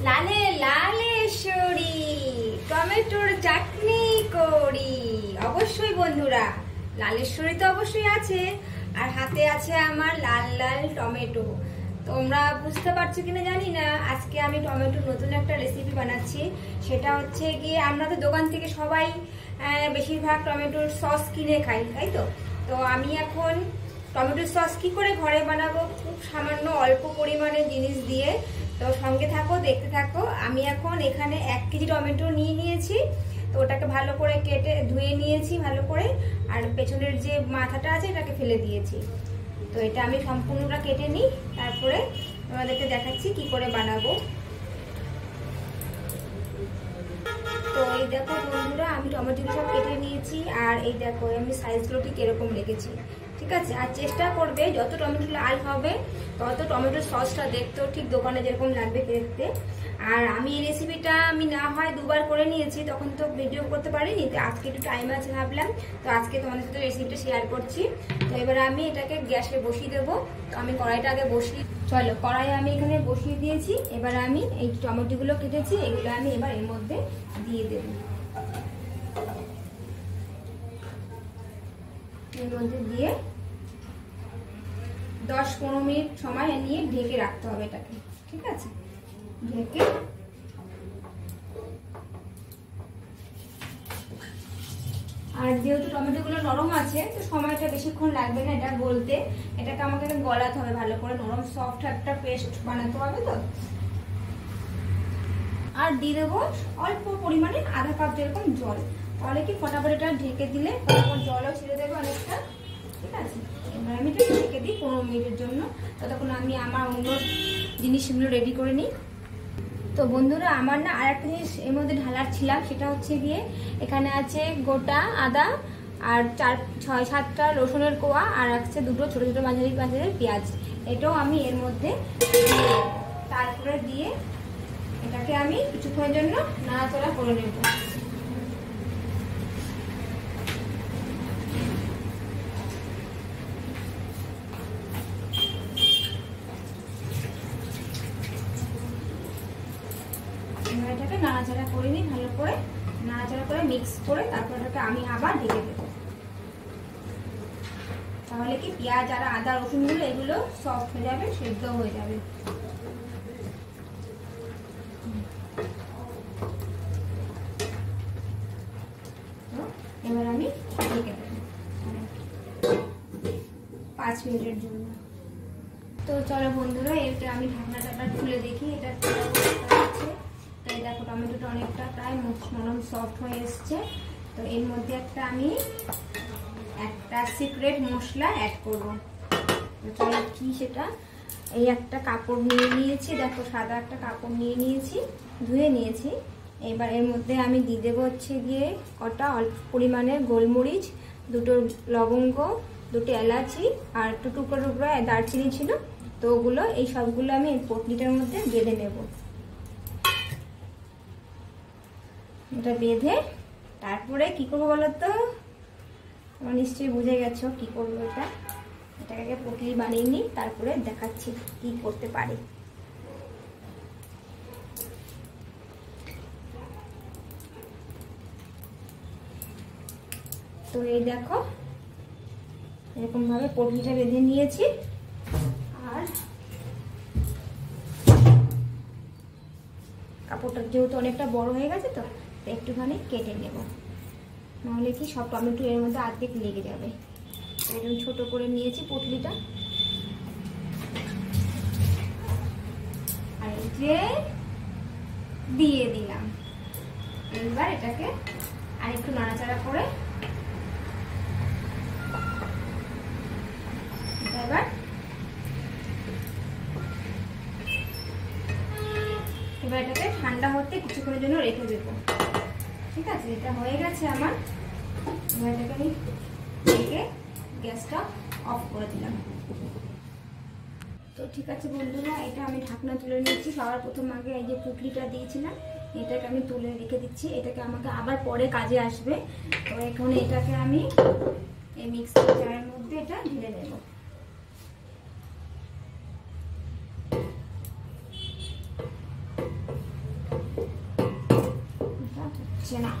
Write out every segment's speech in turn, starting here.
লালে লালেশ্বরী টমেটোর চাটনি করি। অবশ্যই বন্ধুরা, লালেশ্বরী তো অবশ্যই আছে, আর হাতে আছে আমার লাল লাল টমেটো। তোমরা বুঝতে পারছো কিনা জানি না, আজকে আমি টমেটোর নতুন একটা রেসিপি বানাচ্ছি। সেটা হচ্ছে গিয়ে, আমরা তো দোকান থেকে সবাই বেশিরভাগ টমেটোর সস কিনে খাই, তাই তো? তো আমি এখন টমেটোর সস কি করে ঘরে বানাবো, খুব সামান্য অল্প পরিমাণে জিনিস দিয়ে। তো সঙ্গে থাকো, দেখতে থাকো। আমি এখন এখানে 1 কেজি টমেটো নিয়ে নিয়েছি। তো ওটাকে ভালো করে কেটে ধুয়ে নিয়েছি ভালো করে, আর পেছনের যে মাথাটা আছে এটাকে ফেলে দিয়েছি। তো এটা আমি সম্পূর্ণটা কেটে নিই, তারপরে তোমাদেরকে দেখাচ্ছি কি করে বানাবো। তো এই দেখো বন্ধুরা, আমি টমেটোগুলো সব কেটে নিয়েছি, আর এই দেখো আমি সাইজগুলো ঠিক এরকম রেখেছি, ঠিক আছে? আর চেষ্টা করবে যত টমেটো লাল হবে তত টমেটোর সসটা দেখতেও ঠিক দোকানে যেরকম লাগবে দেখতে। আর আমি এই রেসিপিটা আমি না হয় 2বার করে নিয়েছি, তখন তো ভিডিও করতে পারিনি, তো আজকে একটু টাইম আছে ভাবলাম, তো আজকে তোমাদের সাথে রেসিপিটা শেয়ার করছি। তো এবার আমি এটাকে গ্যাসে বসিয়ে দেবো। তো আমি কড়াইটা আগে বসিয়ে, চলো কড়াই আমি এখানে বসিয়ে দিয়েছি। এবার আমি এই টমেটোগুলো কেটেছি, এগুলো আমি এবার এর মধ্যে দিয়ে দেব। এর মধ্যে দিয়ে 10-15 মিনিট সময় নিয়ে ঢেকে রাখতে হবে এটাকে, ঠিক আছে? ঢেকে আর যেহেতু টমেটোগুলো নরম আছে, তো সময়টা বেশিক্ষণ লাগবে না এটা গলতে। এটাকে আমাকে গলাতে হবে ভালো করে, নরম সফট একটা পেস্ট বানাতে হবে। তো আর দিয়ে দেবো অল্প পরিমাণে আধা কাপ যেরকম জল, তাহলে কি ফটাফট এটা ঢেকে দিলে তারপর জলও ছেড়ে দেবে অনেকটা, ঠিক আছে? এবার আমি এটা ঢেকে দিই 15 মিনিটের জন্য। ততক্ষণ আমি আমার অন্য জিনিসগুলো রেডি করে নিই। তো বন্ধুরা, আমার না আর একটা জিনিস এর মধ্যে ঢালার ছিলাম, সেটা হচ্ছে গিয়ে এখানে আছে গোটা আদা আর 4-6-7টা রসুনের কোয়া, আর আছে 2টো ছোট ছোট মাঝারি মাঝারি পেঁয়াজ। এটাও আমি এর মধ্যে তারপরে দিয়ে এটাকে আমি কিছুক্ষণের জন্য নাড়াচাড়া করে নেব। এটাকে নাড়াচাড়া করে নিই ভালো করে, নাড়াচাড়া করে মিক্স করে তারপর এটাকে আমি আবার ঢেকে দেবো। তাহলে কি পেঁয়াজ আর আদা রসুনগুলো এগুলো সফট হয়ে যাবে, সেদ্ধ হয়ে যাবে। এবার আমি ঢেকে দেবো 5 মিনিটের জন্য। তো চলো বন্ধুরা, এটা আমি ঢাকনাটা খুলে দেখি এটা আছে। তাই দেখো টমেটোটা অনেকটা প্রায় নরম সফট হয়ে এসছে। তো এর মধ্যে আমি একটা সিক্রেট মশলা অ্যাড করবো। তো চলো কি সেটা, এই একটা কাপড় নিয়ে নিয়েছি, দেখো সাদা একটা কাপড় নিয়ে নিয়েছি, ধুয়ে নিয়েছি। এবার এর মধ্যে আমি দিয়ে দেবো হচ্ছে গিয়ে কটা অল্প পরিমাণে গোলমরিচ, 2টো লবঙ্গ, 2টি এলাচি, আর একটু টুকরো টুকরো দারচিনি ছিল। তো ওগুলো এই সবগুলো আমি এই পটলিটার মধ্যে বেঁধে নেব। এটা বেঁধে তারপরে কি করবো বলো তো? তোমরা নিশ্চয়ই বুঝে গেছো কি করবো। এটাকে পটলি বানিয়ে নিই, তারপরে দেখাচ্ছি কি করতে পারি। তো এই দেখো এরকম ভাবে পটলিটা বেঁধে নিয়েছি, আর কাপড়টা যেহেতু অনেকটা বড় হয়ে গেছে, তো একটুখানি কেটে নেব, নাহলে কি সব টমেটো এর মধ্যে অর্ধেক লেগে যাবে। একদম ছোট করে নিয়েছি পটলিটা, আর এই যে দিয়ে দিলাম। এবার এটাকে আর একটু নাড়াচাড়া করে এবার এটাকে ঠান্ডা হতে কিছুক্ষণের জন্য রেখে দেবো, ঠিক আছে? এটা হয়ে গেছে আমার। এবার এটাকে আমি রেখে গ্যাসটা অফ করে দিলাম। তো ঠিক আছে বন্ধুরা, এটা আমি ঢাকনা তুলে নিয়েছি। সবার প্রথম আগে এই যে পুটলিটা দিয়েছিলাম এটাকে আমি তুলে রেখে দিচ্ছি, এটাকে আমাকে আবার পরে কাজে আসবে। তো এখন এটাকে আমি এই মিক্সার জারের মধ্যে এটা ঢেলে নেব। হচ্ছে না।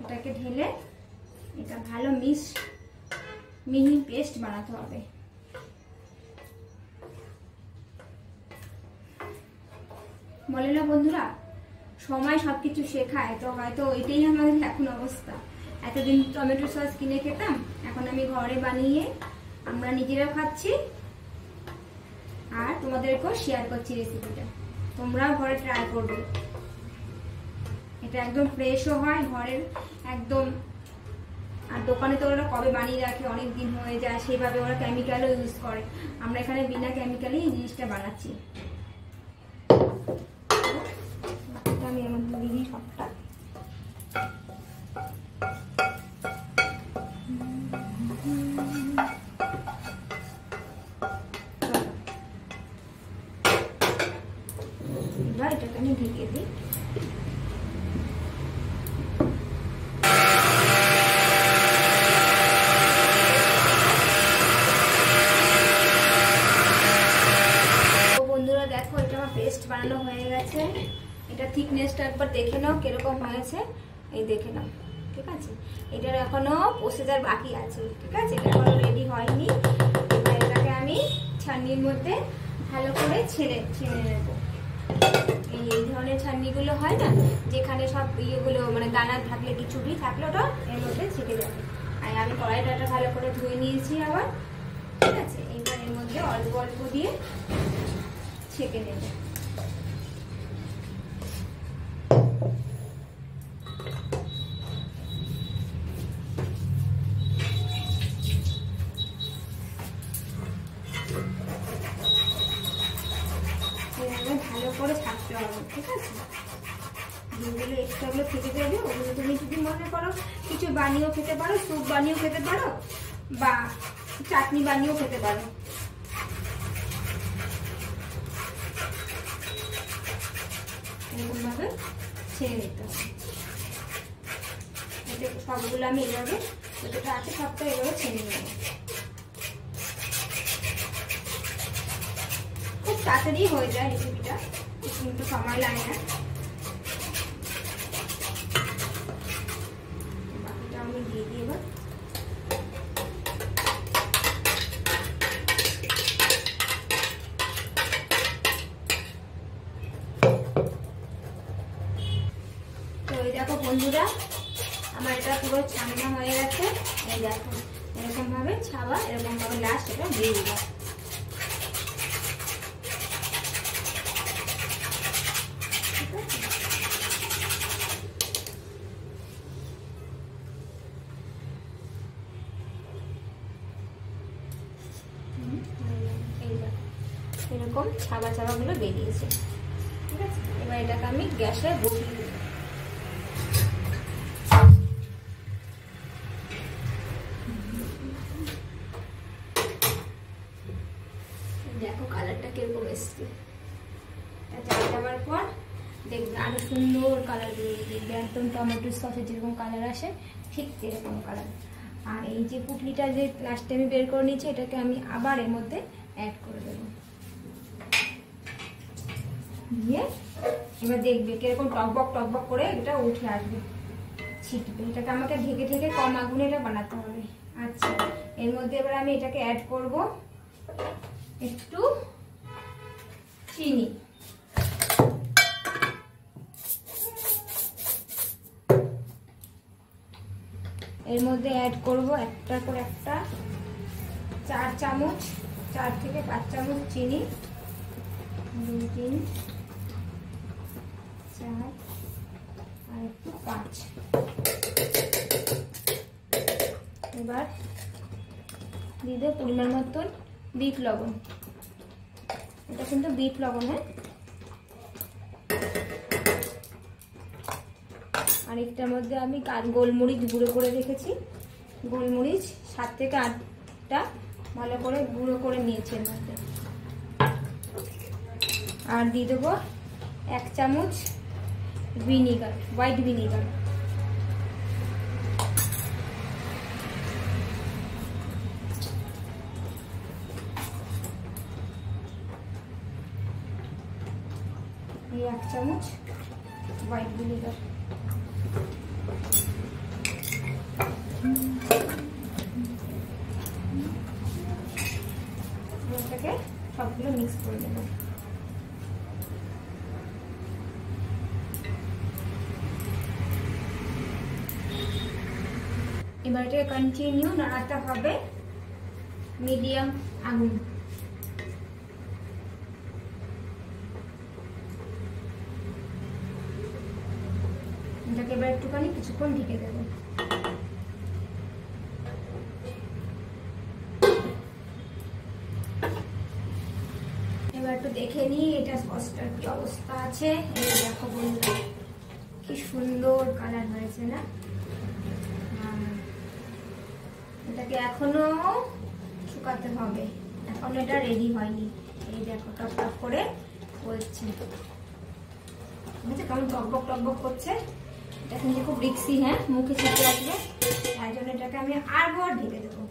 এটাকে ঢেলে এটা ভালো মিহি পেস্ট বানাতে হবে। বলে না বন্ধুরা, সময় সবকিছু শেখায়, তো হয়তো ওইটাই আমাদের এখন অবস্থা। এতদিন টমেটো সস কিনে খেতাম, এখন আমি ঘরে বানিয়ে আমরা নিজেরাও খাচ্ছি আর তোমাদেরকেও শেয়ার করছি রেসিপিটা। তোমরাও ঘরে ট্রাই করবে। এটা একদম ফ্রেশও হয় ঘরের একদম। আর দোকানে তো ওরা কবে বানিয়ে রাখে, অনেক দিন হয়ে যায়, সেইভাবে ওরা কেমিক্যালও ইউজ করে। আমরা এখানে বিনা কেমিক্যালেই এই জিনিসটা বানাচ্ছি। আমি এমন দিই সবটা। এবার এটাকে আমি ঢেকে দিই। বন্ধুরা দেখো, এটা আমার পেস্ট বানানো হয়ে গেছে। এটা থিকনেসটা একবার দেখে নাও কিরকম হয়েছে, এই দেখে নাও। ঠিক আছে, এটার এখনো প্রসেসর বাকি আছে। ঠিক আছে, এটা এখনো রেডি হয়নি। এবার এটাকে আমি ছান্নির মধ্যে ভালো করে ছেড়ে নেব। এই ধরনের ছান্নিগুলো হয় না, যেখানে সব ইয়েগুলো মানে দানা থাকলে কি চুবড়ি থাকলে ওটা এর মধ্যে ছেঁকে যাবে। আর আমি কড়াইটা ভালো করে ধুয়ে নিয়েছি আবার। ঠিক আছে, এইবার এর মধ্যে অল্প অল্প দিয়ে ছেঁকে নেব। ভালো করে ছাড়তে হবে। ঠিক আছে, যেগুলো এক্সট্রাগুলো থেকে যাবে ওগুলো তুমি যদি মনে করো কিছু বানিয়েও খেতে পারো, স্যুপ বানিয়েও খেতে পারো বা চাটনি বানিয়েও খেতে পারো। এরকমভাবে ছেড়ে নিতে হবে। এটা সবগুলো আমি এভাবে যতটা আছে সবটা এভাবে ছেড়ে নেব। খুব তাড়াতাড়ি হয়ে যায় রেসিপিটা, কিন্তু সময় লাগে না। বাকিটা আমি দিয়ে দিই এবার। তো এই দেখো বন্ধুরা, আমার এটা পুরো ছানা হয়ে গেছে। এই দেখো এরকম ভাবে ছাবা, এরকম ভাবে লাস্ট এটা দিয়ে দিবা। এরকম ছাবা ছাবাগুলো বেরিয়েছে। ঠিক আছে, এবার এটাকে আমি গ্যাসে বসিয়ে দেব। দেখো কালারটা কিরকম এসছে। যাওয়ার পর দেখবে আরো সুন্দর কালার বেরিয়ে, দেখবে একদম টমেটো সসের যেরকম কালার আসে ঠিক এরকম কালার। আর এই যে পুটলিটা যে লাস্টে আমি বের করে নিয়েছি, এটাকে আমি আবার এর মধ্যে অ্যাড করে দেবো। দিয়ে এবার দেখবে কিরকম টকবক করে এটা উঠে আসবে, ছিটবে। এটাকে আমাকে ঢেকে ঢেকে কম আগুনে এটা বানাতে হবে। আচ্ছা, এর মধ্যে এবার আমি এটাকে অ্যাড করব একটু চিনি। এর মধ্যে অ্যাড করব একটা করে 4 চামচ, 4 থেকে 5 চামচ চিনি। 2 3 4 আর একটু 5। এবার দিয়ে দেব পরিমাণ মতন বিট লবণ। এটা কিন্তু বিট লবণ। হ্যাঁ, আর একটার মধ্যে আমি গোলমরিচ গুঁড়ো করে রেখেছি। গোলমরিচ 7 থেকে 8টা ভালো করে গুঁড়ো করে নিয়েছি এর মধ্যে। আর দিয়ে দেবো 1 চামচ ভিনিগার, হোয়াইট ভিনিগার। এই 1 চামচ হোয়াইট ভিনেগার। এটাকে সবগুলো মিক্স করে দেব। এবার এটাকে কন্টিনিউ নাড়াতে হবে মিডিয়াম আগুন। এটাকে এবার একটুখানি কিছুক্ষণ ঢেকে দেব। এবার একটু দেখে নিই এটা সসটার কি অবস্থা আছে। এই দেখো বন্ধুরা কি সুন্দর কালার হয়েছে না। এটাকে এখনো শুকাতে হবে, এখন এটা রেডি হয়নি। এই দেখো টপ টপ করে বলছে, কেমন টকবক টকবক করছে। এটা কিন্তু খুব রিক্সি, হ্যাঁ মুখে ছিটে আসবে, তাই জন্য এটাকে আমি আরবার ঢেকে দেবো।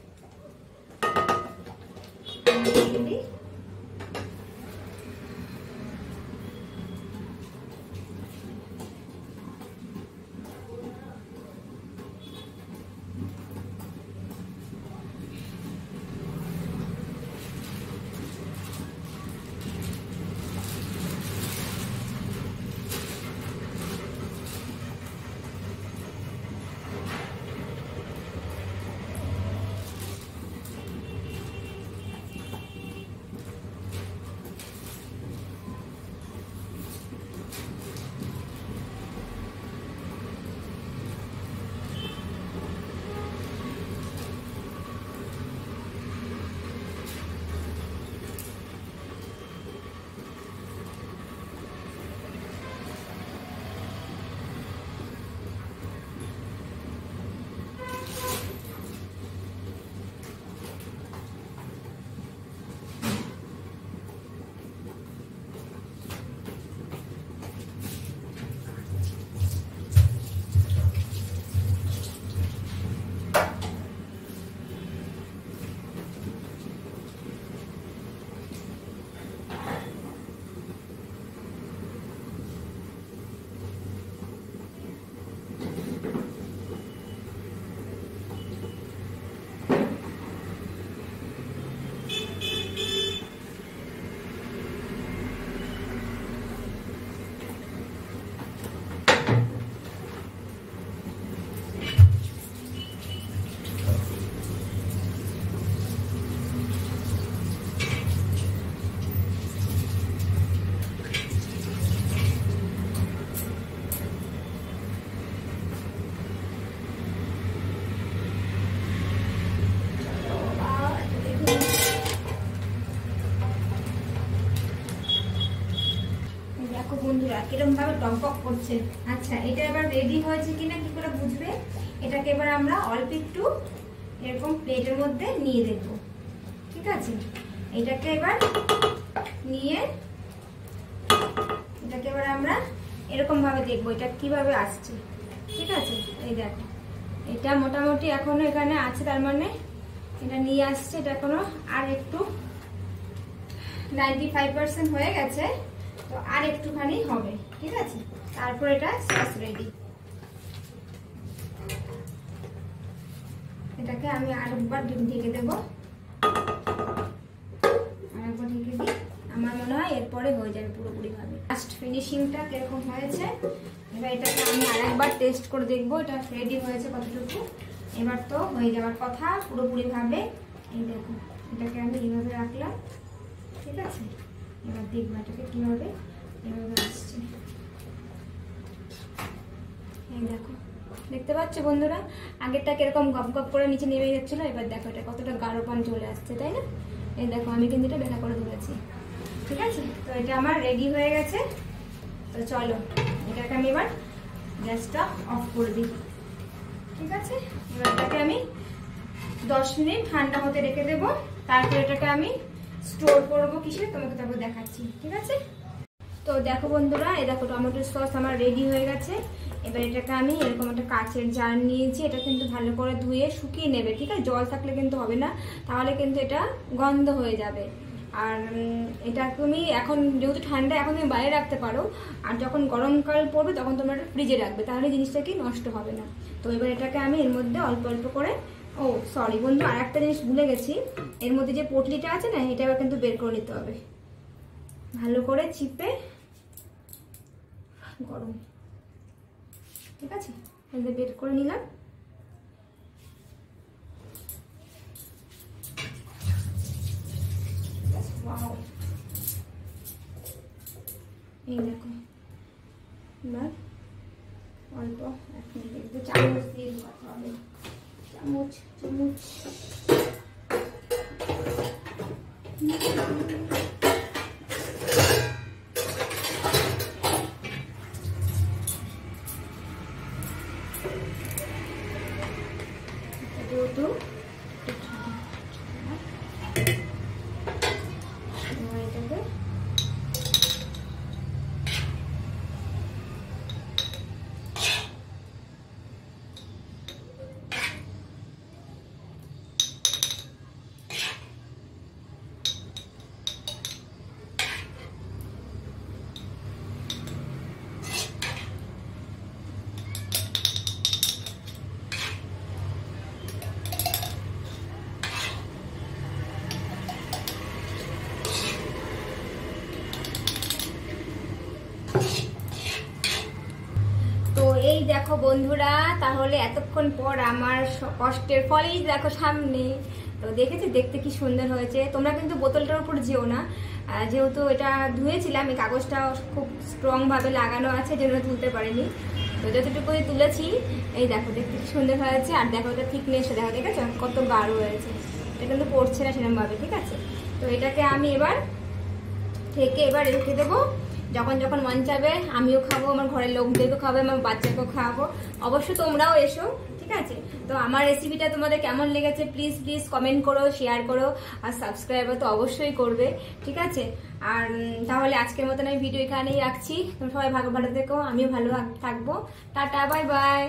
বন্ধুরা কিরকম ভাবে টকবক করছে। আচ্ছা এটা এবার রেডি হয়েছে কিনা কি করে বুঝবে? এটাকে এবার আমরা অল্প একটু এরকম প্লেটের মধ্যে নিয়ে দেব, ঠিক আছে? এটাকে এবার নিয়ে এটাকে এবার আমরা এরকম ভাবে দেখবো এটা কিভাবে আসছে, ঠিক আছে? এই দেখো এটা মোটামুটি এখনো এখানে আছে, তার মানে এটা নিয়ে আসছে। এটা এখনো আর একটু 95% হয়ে গেছে, তো আর একটুখানি হবে, ঠিক আছে? তারপর এটা সস রেডি। এটাকে আমি আরেকবার ঢেকে দেবো, আরেকবার ঢেকে দিই। আমার মনে হয় এরপরে হয়ে যাবে পুরোপুরি ভাবে। লাস্ট ফিনিশিংটা কিরকম হয়েছে এবার এটাকে আমি আরেকবার টেস্ট করে দেখবো এটা রেডি হয়েছে কতটুকু। এবার তো হয়ে যাওয়ার কথা পুরোপুরি ভাবে। এই দেখো এটাকে আমি এইভাবে রাখলাম, ঠিক আছে? এবার দেখবো এটাকে কিভাবে এভাবে আসছে। এই দেখো দেখতে পাচ্ছ বন্ধুরা, আগেরটা কিরকম গপ গপ করে নিচে নেমে যাচ্ছিল, এবার দেখো এটা কতটা গাঢ় চলে আসছে, তাই না? এই দেখো আমি কিন্তু এটা বেলা করে ধরেছি, ঠিক আছে? তো এটা আমার রেডি হয়ে গেছে। তো চলো এটাকে আমি এবার গ্যাসটা অফ করে দিই, ঠিক আছে? এবার এটাকে আমি 10 মিনিট ঠান্ডা হতে রেখে দেবো, তারপর এটাকে আমি স্টোর করবো কিসে তোমাকে তারপর দেখাচ্ছি, ঠিক আছে? তো দেখো বন্ধুরা, এই দেখো টমেটো সস আমার রেডি হয়ে গেছে। এবার এটাকে আমি এরকম একটা কাচের জার নিয়েছি, এটা কিন্তু ভালো করে ধুয়ে শুকিয়ে নেবে, ঠিক আছে? জল থাকলে কিন্তু হবে না, তাহলে কিন্তু এটা গন্ধ হয়ে যাবে। আর এটা তুমি এখন যেহেতু ঠান্ডা এখন তুমি বাইরে রাখতে পারো, আর যখন গরমকাল পড়বে তখন তোমরা ফ্রিজে রাখবে, তাহলে জিনিসটা কি নষ্ট হবে না। তো এবার এটাকে আমি এর মধ্যে অল্প অল্প করে, ও সরি বন্ধু, আর একটা জিনিস ভুলে গেছি, এর মধ্যে যে পটলিটা আছে না, এটা এবার কিন্তু বের করে নিতে হবে ভালো করে চিপে। গরম, ঠিক আছে, বের করে নিলাম। এই দেখো, এবার অল্প এক মিনিট চামচ দিয়ে দিতে হবে, চামচ চামচ। যেহেতু এটাকে এই দেখো বন্ধুরা, তাহলে এতক্ষণ পর আমার কষ্টের ফলেই দেখো সামনে। তো দেখেছি দেখতে কি সুন্দর হয়েছে। তোমরা কিন্তু বোতলটার উপর যেও না, যেহেতু এটা ধুয়েছিলাম, এই কাগজটা খুব স্ট্রং ভাবে লাগানো আছে, যেন তুলতে পারিনি। তো যতটুকুই তুলেছি, এই দেখো দেখতে কি সুন্দর হয়েছে। আর দেখো এটা থিকনেসটা দেখো, ঠিক আছে, কত গাঢ় হয়েছে। এটা কিন্তু পড়ছে না সেরকম ভাবে, ঠিক আছে। তো এটাকে আমি এবার রেখে দেবো। যখন যখন মন চাবে আমিও খাবো, আমার ঘরের লোকদেরকেও খাবো, আমার বাচ্চাকেও খাওয়াবো। অবশ্যই তোমরাও এসো, ঠিক আছে। তো আমার রেসিপিটা তোমাদের কেমন লেগেছে প্লিজ প্লিজ কমেন্ট করো, শেয়ার করো, আর সাবস্ক্রাইব তো অবশ্যই করবে, ঠিক আছে। আর তাহলে আজকের মতন আমি ভিডিও এখানেই রাখছি। তোমরা সবাই ভালো থেকো, আমিও ভালো থাকবো। Tata, bye bye.